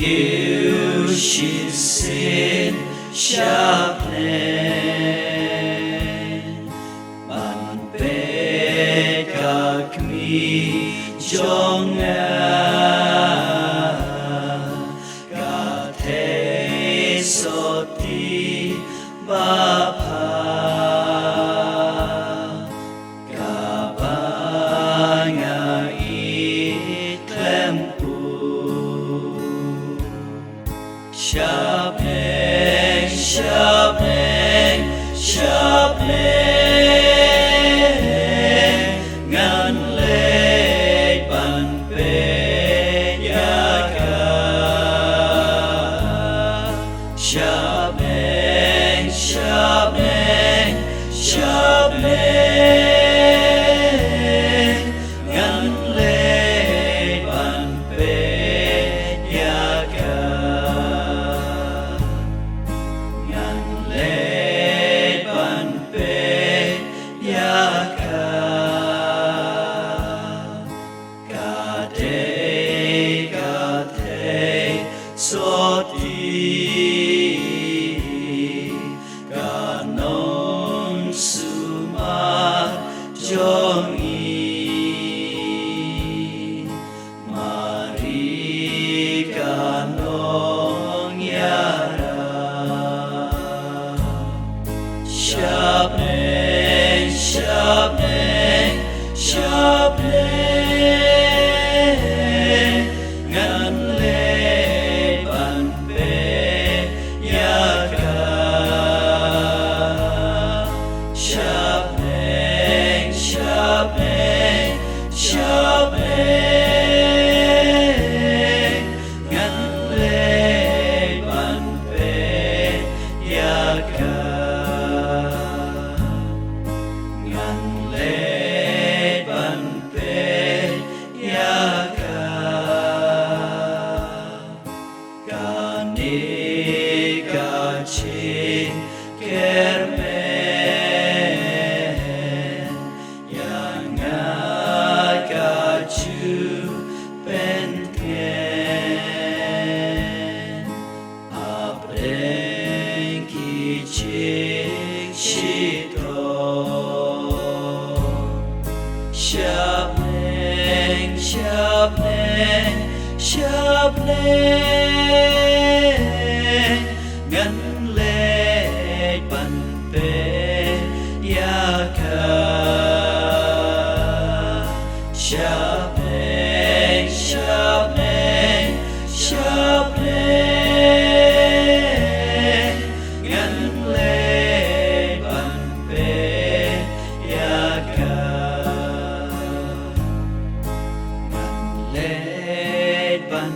kêu xin xin sắp lên bạn bè các mi trong cả thế so ti ba pa cả ba ngày tempo Shabeng, shabeng, shabeng, ngan lệ ban pe yaga. Shabeng, shabeng, shabeng, ngan lệ ban pe yaga. So ti cả non suma trong y mari cả non yara shabeng shabeng shabeng ngan Shabeng, shabeng, shabeng, ngan lệ ban pe yaga, ngan lệ ban pe yaga, cả ni cả chi kerme. Shabeng, shabeng, shabeng, ngan lệ ban pe yaga. Shabeng, shabeng, shabeng, ngan lệ ban pe yaga. Ban